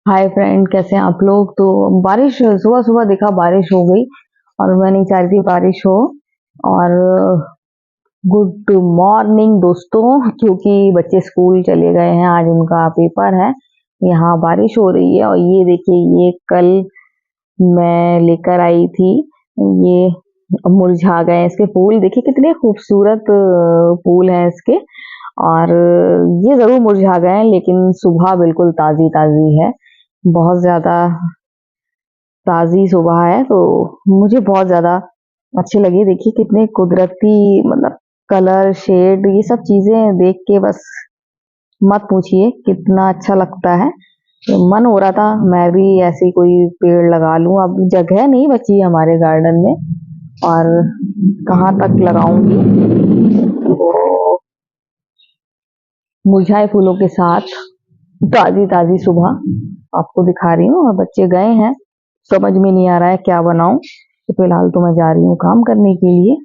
Hi friend, कैसे हैं आप लोग। तो बारिश सुबह सुबह देखा, बारिश हो गई और मैं नहीं चाह रही थी बारिश हो। और गुड मॉर्निंग दोस्तों, क्योंकि बच्चे स्कूल चले गए हैं, आज उनका पेपर है। यहाँ बारिश हो रही है और ये देखिए, ये कल मैं लेकर आई थी, ये मुरझा गए हैं इसके फूल। देखिए कितने खूबसूरत फूल हैं इसके। और ये जरूर मुरझा गए हैं, लेकिन सुबह बिल्कुल ताजी ताजी है, बहुत ज्यादा ताज़ी सुबह है। तो मुझे बहुत ज़्यादा अच्छी लगी। देखिए कितने कुदरती, मतलब कलर शेड, ये सब चीज़ें देख के बस मत पूछिए कितना अच्छा लगता है। तो मन हो रहा था मैं भी ऐसी कोई पेड़ लगा लूं। अब जगह नहीं बची हमारे गार्डन में, और कहाँ तक लगाऊंगी। तो मुरझाए फूलों के साथ ताज़ी ताज़ी सुबह आपको दिखा रही हूँ। और बच्चे गए हैं, समझ में नहीं आ रहा है क्या बनाऊं। तो फिलहाल तो मैं जा रही हूँ काम करने के लिए।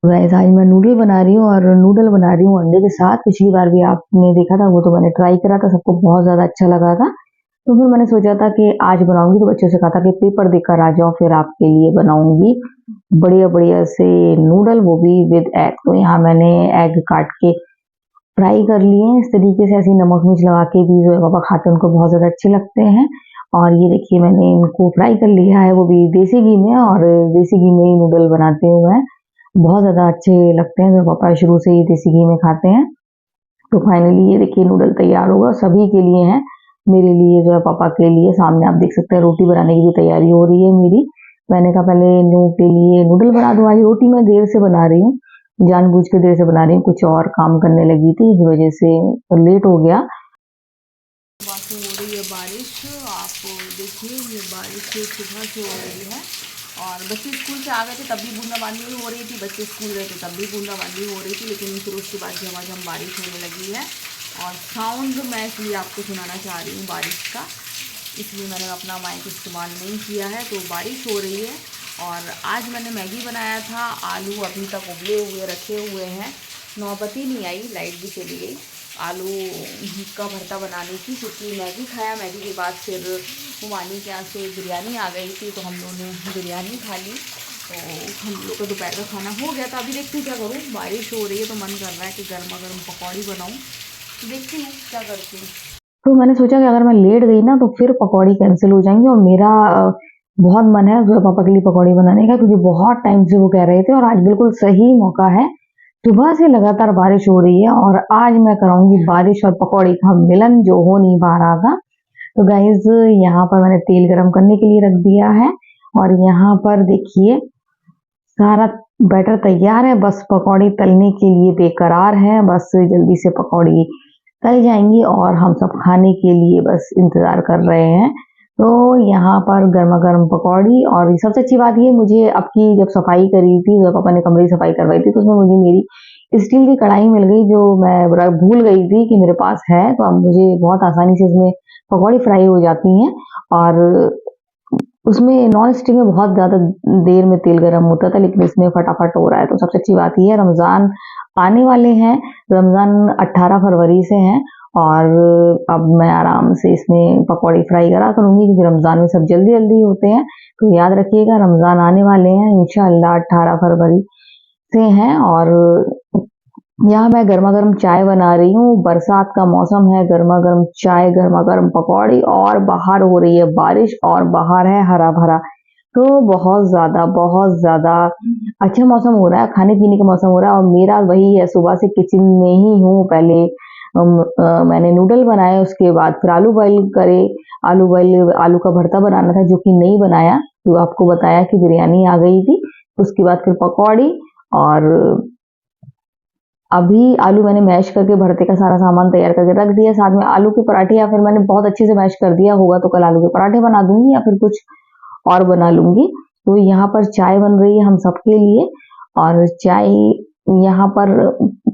वैसे आज मैं नूडल बना रही हूँ, और नूडल बना रही हूँ अंडे के साथ। पिछली बार भी आपने देखा था, वो तो मैंने ट्राई करा था, सबको बहुत ज्यादा अच्छा लगा था। तो फिर मैंने सोचा था कि आज बनाऊंगी। तो बच्चों से कहा था कि पेपर देकर आ जाओ, फिर आपके लिए बनाऊंगी बढ़िया बढ़िया से नूडल, वो भी विद एग। तो यहाँ मैंने एग काट के फ्राई कर लिए हैं इस तरीके से, ऐसे नमक मिर्च लगा के भी जो पापा खाते हैं उनको बहुत ज़्यादा अच्छे लगते हैं। और ये देखिए मैंने इनको फ्राई कर लिया है, वो भी देसी घी में। और देसी घी में ही नूडल बनाते हुए हैं, बहुत ज़्यादा अच्छे लगते हैं। जो पापा शुरू से ही देसी घी में खाते हैं। तो फाइनली ये देखिए नूडल तैयार होगा, सभी के लिए है, मेरे लिए जो है, पापा के लिए। सामने आप देख सकते हैं रोटी बनाने की भी तैयारी हो रही है मेरी। मैंने कहा पहले इन लोगों के लिए नूडल बना दूं। आज रोटी मैं देर से बना रही हूँ, जानबूझ के देर से बना रही हूँ, कुछ और काम करने लगी थी, इस वजह से लेट हो गया। बाकी हो रही है बारिश। आप देखिए ये बारिश सुबह से हो रही है, और बच्चे स्कूल से आ गए थे तब भी बूंदाबांदी हो रही थी, बच्चे स्कूल गए थे तब भी बूंदाबांदी हो रही थी, लेकिन फिर उसके बाद झमाझम बारिश होने लगी है। और साउंड मैं इसलिए आपको सुनाना चाह रही हूँ बारिश का, इसलिए मैंने अपना माइक इस्तेमाल नहीं किया है। तो बारिश हो रही है, और आज मैंने मैगी बनाया था। आलू अभी तक उबले हुए रखे हुए हैं, नौबत ही नहीं आई, लाइट भी चली गई आलू का भरता बनाने की, क्योंकि मैगी खाया, मैगी के बाद फिर हुमानी के यहाँ से बिरयानी आ गई थी, तो हम लोगों ने बिरयानी खा ली। तो हम लोग का दोपहर का खाना हो गया था। अभी देखती हूँ क्या करूँ, बारिश हो रही है तो मन कर रहा है कि गर्मा गर्म पकौड़ी बनाऊँ। देखती हूँ क्या करती हूँ। तो मैंने सोचा कि अगर मैं लेट गई ना तो फिर पकौड़ी कैंसिल हो जाएंगी। और मेरा बहुत मन है जो पापा के लिए पकौड़ी बनाने का, क्योंकि बहुत टाइम से वो कह रहे थे, और आज बिल्कुल सही मौका है। सुबह से लगातार बारिश हो रही है, और आज मैं कराऊंगी बारिश और पकौड़ी का मिलन, जो हो नहीं पा रहा था। तो गाइज यहाँ पर मैंने तेल गरम करने के लिए रख दिया है, और यहाँ पर देखिए सारा बैटर तैयार है, बस पकौड़ी तलने के लिए बेकरार है। बस जल्दी से पकौड़ी तल जाएंगी और हम सब खाने के लिए बस इंतजार कर रहे हैं। तो यहाँ पर गर्मा गर्म पकौड़ी। और सबसे अच्छी बात ये, मुझे अब की जब सफाई करी थी, जब पापा ने कमरे की सफाई करवाई थी, तो उसमें मुझे मेरी स्टील की कढ़ाई मिल गई, जो मैं भूल गई थी कि मेरे पास है। तो अब मुझे बहुत आसानी से इसमें पकौड़ी फ्राई हो जाती हैं। और उसमें नॉन स्टिक में बहुत ज़्यादा देर में तेल गर्म होता था, लेकिन इसमें फटाफट हो रहा है। तो सबसे अच्छी बात ये है, रमज़ान आने वाले हैं, रमज़ान 18 फरवरी से हैं, और अब मैं आराम से इसमें पकौड़ी फ्राई करा करूँगी, क्योंकि रमज़ान में सब जल्दी जल्दी होते हैं। तो याद रखिएगा, रमज़ान आने वाले हैं इंशाअल्लाह 18 फरवरी से हैं। और यहाँ मैं गर्मा गर्म चाय बना रही हूँ, बरसात का मौसम है, गर्मा गर्म चाय, गर्मा गर्म पकौड़ी, और बाहर हो रही है बारिश, और बाहर है हरा भरा। तो बहुत ज्यादा अच्छा मौसम हो रहा है, खाने पीने का मौसम हो रहा है। और मेरा वही है, सुबह से किचन में ही हूँ। पहले मैंने नूडल बनाए, उसके बाद फिर आलू बॉईल करे। आलू का भरता बनाना था, जो कि नहीं बनाया। तो आपको बताया कि बिरयानी आ गई थी, उसके बाद फिर पकौड़ी। और अभी आलू मैंने मैश करके भरते का सारा सामान तैयार करके रख दिया, साथ में आलू के पराठे, या फिर मैंने बहुत अच्छे से मैश कर दिया होगा तो कल आलू के पराठे बना दूंगी, या फिर कुछ और बना लूंगी। तो यहाँ पर चाय बन रही है हम सबके लिए, और चाय यहाँ पर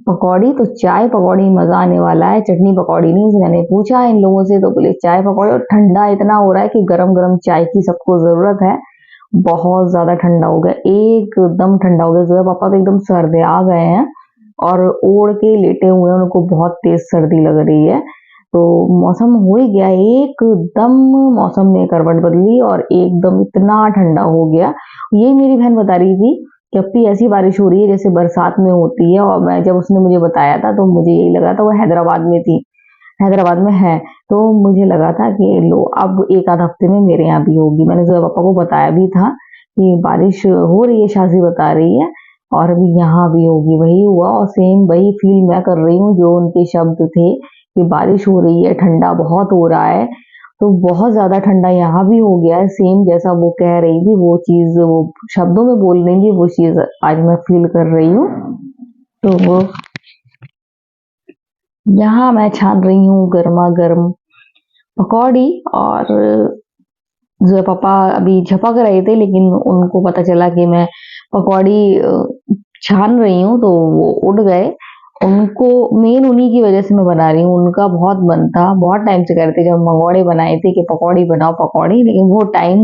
पकौड़ी, तो चाय पकौड़ी मजा आने वाला है, चटनी पकौड़ी नहीं। मैंने पूछा इन लोगों से तो बोले चाय पकौड़ी। और ठंडा इतना हो रहा है कि गरम गरम चाय की सबको जरूरत है। बहुत ज्यादा ठंडा हो गया, एकदम ठंडा हो गया। जो है पापा तो एकदम सर्दे आ गए हैं, और ओढ़ के लेटे हुए हैं, उनको बहुत तेज सर्दी लग रही है। तो मौसम हो ही गया, एकदम मौसम ने करवट बदली और एकदम इतना ठंडा हो गया। यही मेरी बहन बता रही थी कि अब भी ऐसी बारिश हो रही है जैसे बरसात में होती है, और मैं जब उसने मुझे बताया था तो मुझे यही लगा था, वो हैदराबाद में थी, हैदराबाद में है, तो मुझे लगा था कि लो अब एक आध हफ्ते में मेरे यहाँ भी होगी। मैंने जोया पापा को बताया भी था कि बारिश हो रही है, शाजी बता रही है, और अभी यहाँ भी होगी। वही हुआ और सेम वही फील मैं कर रही हूँ जो उनके शब्द थे कि बारिश हो रही है, ठंडा बहुत हो रहा है। तो बहुत ज्यादा ठंडा यहाँ भी हो गया है, सेम जैसा वो कह रही थी, वो चीज वो शब्दों में बोल रही थी, वो चीज आज मैं फील कर रही हूँ। तो वो यहाँ मैं छान रही हूँ गर्मा गर्म पकौड़ी, और जो पापा अभी झपक रहे थे लेकिन उनको पता चला कि मैं पकौड़ी छान रही हूँ, तो वो उड़ गए। उनको मेन उन्हीं की वजह से मैं बना रही हूँ, उनका बहुत मन था, बहुत टाइम से कह रहे थे जब मंगोड़े बनाए थे कि पकौड़ी बनाओ पकौड़ी, लेकिन वो टाइम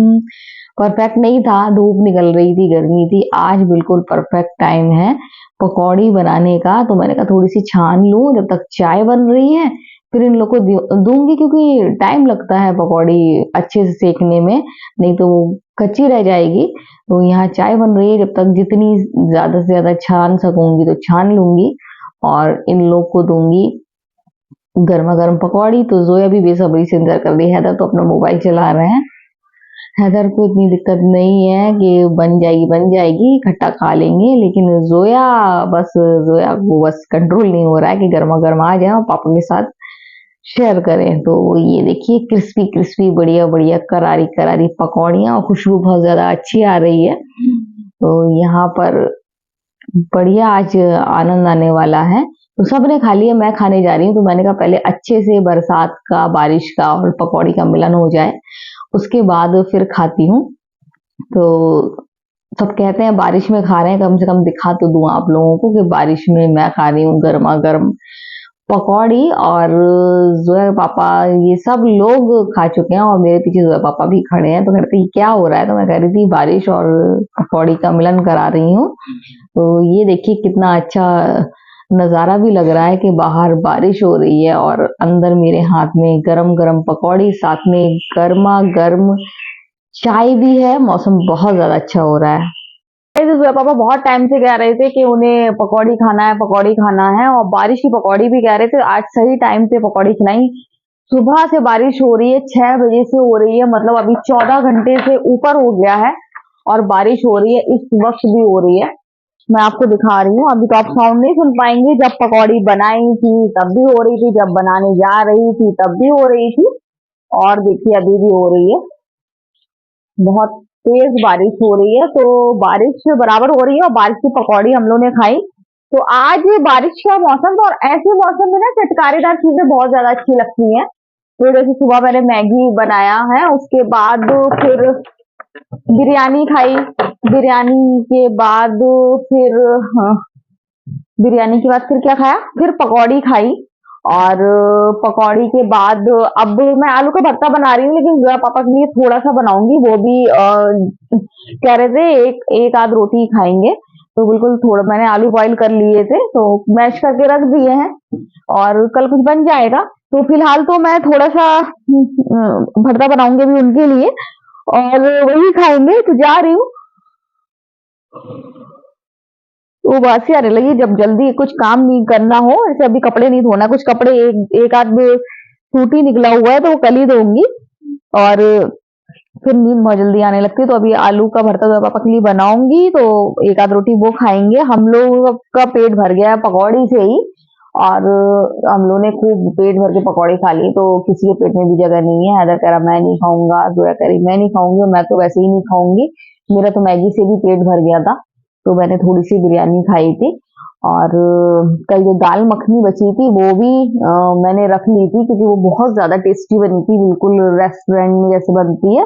परफेक्ट नहीं था, धूप निकल रही थी, गर्मी थी। आज बिल्कुल परफेक्ट टाइम है पकौड़ी बनाने का, तो मैंने कहा थोड़ी सी छान लूं जब तक चाय बन रही है, फिर इन लोग को दूंगी, क्योंकि टाइम लगता है पकौड़ी अच्छे से सेकने में, नहीं तो वो कच्ची रह जाएगी। तो यहाँ चाय बन रही है, जब तक जितनी ज्यादा से ज्यादा छान सकूंगी तो छान लूंगी और इन लोग को दूंगी गर्मा गर्म पकौड़ी। तो जोया भी बेसब्री से इंतजार कर रही है, हैदर तो अपना मोबाइल चला रहे हैं। हैदर को इतनी दिक्कत नहीं है कि बन जाएगी, खट्टा खा लेंगे, लेकिन जोया को बस कंट्रोल नहीं हो रहा है कि गर्मा गर्म आ जाए और पापा के साथ शेयर करें। तो ये देखिए क्रिस्पी क्रिस्पी बढ़िया बढ़िया करारी करारी पकौड़ियाँ, और खुशबू बहुत ज्यादा अच्छी आ रही है। तो यहाँ पर बढ़िया आज आनंद आने वाला है। तो सबने खा लिया, मैं खाने जा रही हूँ। तो मैंने कहा पहले अच्छे से बरसात का, बारिश का और पकौड़ी का मिलन हो जाए, उसके बाद फिर खाती हूँ। तो सब कहते हैं बारिश में खा रहे हैं, कम से कम दिखा तो दूं आप लोगों को कि बारिश में मैं खा रही हूँ गर्मा गर्म पकौड़ी। और जोया पापा ये सब लोग खा चुके हैं और मेरे पीछे जोया पापा भी खड़े हैं, तो कहते हैं क्या हो रहा है, तो मैं कह रही थी बारिश और पकौड़ी का मिलन करा रही हूँ। तो ये देखिए कितना अच्छा नजारा भी लग रहा है कि बाहर बारिश हो रही है और अंदर मेरे हाथ में गरम गरम पकौड़ी, साथ में गर्मा गर्म चाय भी है। मौसम बहुत ज्यादा अच्छा हो रहा है। जोया पापा बहुत टाइम से कह रहे थे कि उन्हें पकौड़ी खाना है, पकौड़ी खाना है, और बारिश की पकौड़ी भी कह रहे थे। आज सही टाइम पे पकौड़ी खिलाई। सुबह से बारिश हो रही है, 6 बजे से हो रही है, मतलब अभी 14 घंटे से ऊपर हो गया है और बारिश हो रही है, इस वक्त भी हो रही है। मैं आपको दिखा रही हूँ, अभी तो आप साउंड नहीं सुन पाएंगे। जब पकौड़ी बनाई थी तब भी हो रही थी, जब बनाने जा रही थी तब भी हो रही थी, और देखिए अभी भी हो रही है। बहुत तेज बारिश हो रही है, तो बारिश बराबर हो रही है और बारिश की पकौड़ी हम लोग ने खाई। तो आज बारिश का मौसम था और ऐसे मौसम में ना चटकारेदार चीजें बहुत ज्यादा अच्छी लगती हैं। तो जैसे सुबह मैंने मैगी बनाया है, उसके बाद फिर बिरयानी खाई, बिरयानी के बाद फिर हाँ, बिरयानी के बाद फिर क्या खाया, फिर पकौड़ी खाई, और पकौड़ी के बाद अब मैं आलू का भरता बना रही हूँ, लेकिन जोया पापा के लिए थोड़ा सा बनाऊंगी। वो भी कह रहे थे एक आध रोटी खाएंगे, तो बिल्कुल थोड़ा मैंने आलू बॉईल कर लिए थे, तो मैश करके रख दिए हैं और कल कुछ बन जाएगा। तो फिलहाल तो मैं थोड़ा सा भरता बनाऊंगी भी उनके लिए और वही खाएंगे। तो जा रही हूँ, वो बासी आने लगी जब जल्दी कुछ काम नहीं करना हो। जैसे अभी कपड़े नहीं धोना, कुछ कपड़े एक आध सूटी निकला हुआ है तो वो कल ही धोऊंगी, और फिर नींद बहुत जल्दी आने लगती है। तो अभी आलू का भरता जो पापा के लिए बनाऊंगी, तो एक आध रोटी वो खाएंगे। हम लोग का पेट भर गया है पकौड़ी से ही, और हम लोग ने खूब पेट भर के पकौड़ी खा ली, तो किसी के पेट में भी जगह नहीं है। हैदर कह रहा मैं नहीं खाऊंगा, जोया कह रही मैं नहीं खाऊंगी, मैं तो वैसे ही नहीं खाऊंगी, मेरा तो मैगी से भी पेट भर गया था। तो मैंने थोड़ी सी बिरयानी खाई थी, और कल जो दाल मखनी बची थी वो भी मैंने रख ली थी, क्योंकि वो बहुत ज्यादा टेस्टी बनी थी, बिल्कुल रेस्टोरेंट में जैसे बनती है,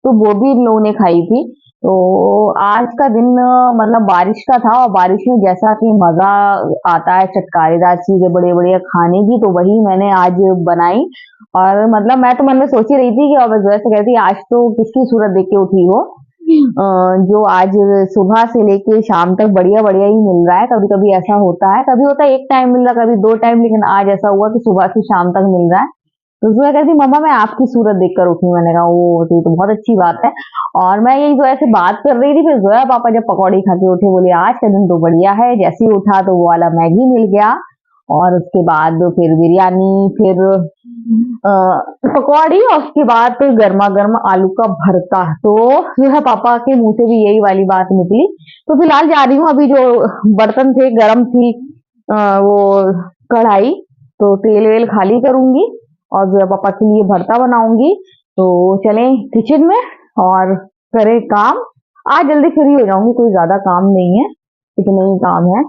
तो वो भी इन लोगों ने खाई थी। तो आज का दिन मतलब बारिश का था, और बारिश में जैसा कि मजा आता है चटकारेदार चीजें बड़े बड़े खाने की, तो वही मैंने आज बनाई। और मतलब मैं तो मन में सोच ही रही थी कि अब जैसे कहती आज तो किसकी सूरत देख के उठी हो, जो आज सुबह से लेके शाम तक बढ़िया बढ़िया ही मिल रहा है। कभी कभी ऐसा होता है, कभी होता है एक टाइम मिल रहा है, कभी 2 टाइम, लेकिन आज ऐसा हुआ कि सुबह से शाम तक मिल रहा है। तो जोया कहती मम्मा मैं आपकी सूरत देखकर उठी। मैंने कहा ओ तो ये तो बहुत अच्छी बात है। और मैं यही जोया से बात कर रही थी, फिर जोया पापा जब पकौड़ी खा के उठे, बोले आज का दिन तो बढ़िया है। जैसे ही उठा तो वो वाला मैगी मिल गया, और उसके बाद फिर बिरयानी, फिर पकौड़ी, और उसके बाद फिर गर्मा गर्म आलू का भरता। तो जो है पापा के मुंह से भी यही वाली बात निकली। तो फिलहाल जा रही हूँ, अभी जो बर्तन थे गर्म थी वो कढ़ाई, तो तेल वेल खाली करूंगी और जो है पापा के लिए भरता बनाऊंगी। तो चलें किचन में और करें काम। आज जल्दी फ्री हो जाऊंगी, कोई ज्यादा काम नहीं है, इतना ही काम है।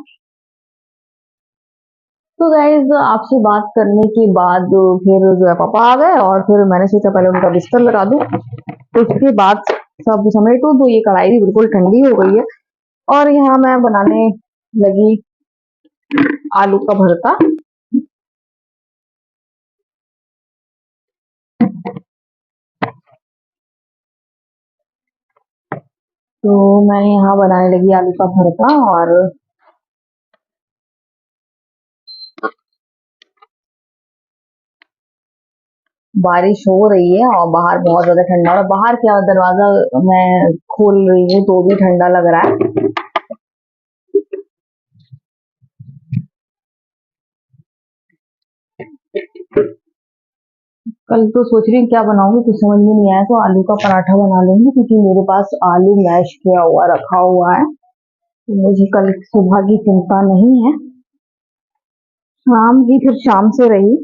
तो गाइज आपसे बात करने के बाद फिर जो है पापा आ गए, और फिर मैंने सोचा पहले उनका बिस्तर लगा दूं, तो उसके बाद सब समेटूं। तो ये कढ़ाई भी बिल्कुल ठंडी हो गई है, और यहाँ मैं बनाने लगी आलू का भरता। तो मैं यहाँ बनाने लगी आलू का भरता, और बारिश हो रही है और बाहर बहुत ज्यादा ठंडा, और बाहर क्या दरवाजा मैं खोल रही हूँ तो भी ठंडा लग रहा है। कल तो सोच रही हूँ क्या बनाऊंगी, कुछ समझ में नहीं आया, तो आलू का पराठा बना लूंगी, क्योंकि मेरे पास आलू मैश किया हुआ रखा हुआ है, तो मुझे कल सुबह की चिंता नहीं है। शाम की फिर शाम से रही।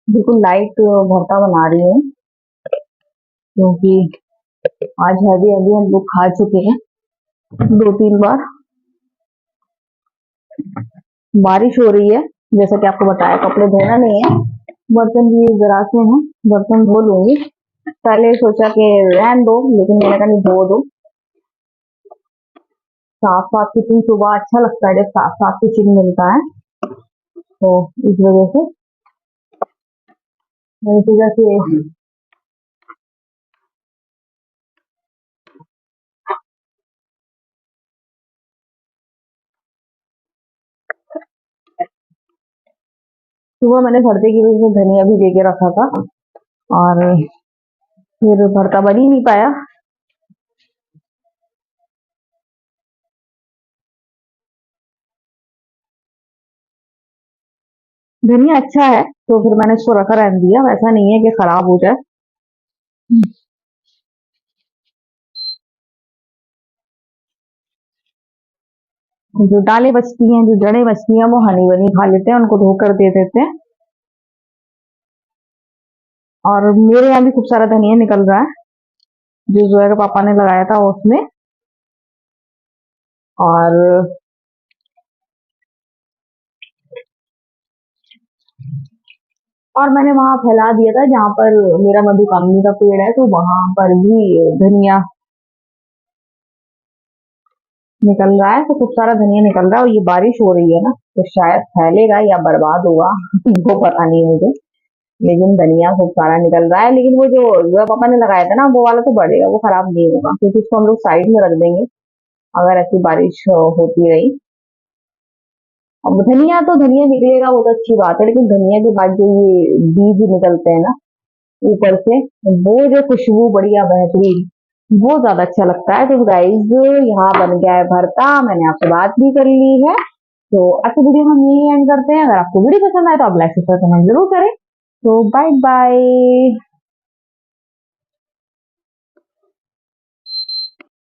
बिल्कुल लाइट भरता बना रही हूँ, क्योंकि आज हैवी हैवी हम लोग खा चुके हैं 2-3 बार। बारिश हो रही है, जैसा कि आपको बताया, कपड़े धोना नहीं है, बर्तन भी जरा से हैं, बर्तन धो लूंगी। पहले सोचा कि रहन दो, लेकिन मैंने कहा नहीं, धो दो। साफ साफ किचन सुबह अच्छा लगता है, जब साफ साफ किचन मिलता है, तो इस वजह से मैंने सोचा कि सुबह मैंने भरते की वजह से धनिया भी लेके रखा था, और फिर भरता बन ही नहीं पाया। धनिया अच्छा है, तो फिर मैंने इसको रखा रहने दिया, वैसा नहीं है कि खराब हो जाए। जो डालें बचती हैं, जो जड़ें बचती हैं, वो हनी बनी खा लेते हैं, उनको धोकर दे देते हैं। और मेरे यहाँ भी खूब सारा धनिया निकल रहा है, जो जोया के पापा ने लगाया था उसमें। और मैंने वहां फैला दिया था जहां पर मेरा मधुकामनी का पेड़ है, तो वहां पर भी धनिया निकल रहा है, तो खूब सारा धनिया निकल रहा है। और ये बारिश हो रही है ना, तो शायद फैलेगा या बर्बाद होगा वो पता नहीं मुझे, लेकिन धनिया खूब सारा निकल रहा है। लेकिन वो जो जोया पापा ने लगाया था ना, वो वाला तो बढ़ेगा, वो खराब नहीं होगा, क्योंकि उसको हम लोग साइड में रख देंगे अगर ऐसी बारिश होती रही। अब धनिया तो धनिया निकलेगा, वो तो अच्छी बात है, लेकिन धनिया के बाद जो ये बीज निकलते हैं ना ऊपर से, वो जो खुशबू बढ़िया बेहतरीन, वो ज्यादा अच्छा लगता है। तो गाइज यहाँ बन गया है भरता, मैंने आपसे बात भी कर ली है। तो आज की वीडियो हम यही एंड करते हैं। अगर आपको वीडियो पसंद आए तो आप लाइक शेयर कमेंट जरूर करें। तो बाय बाय।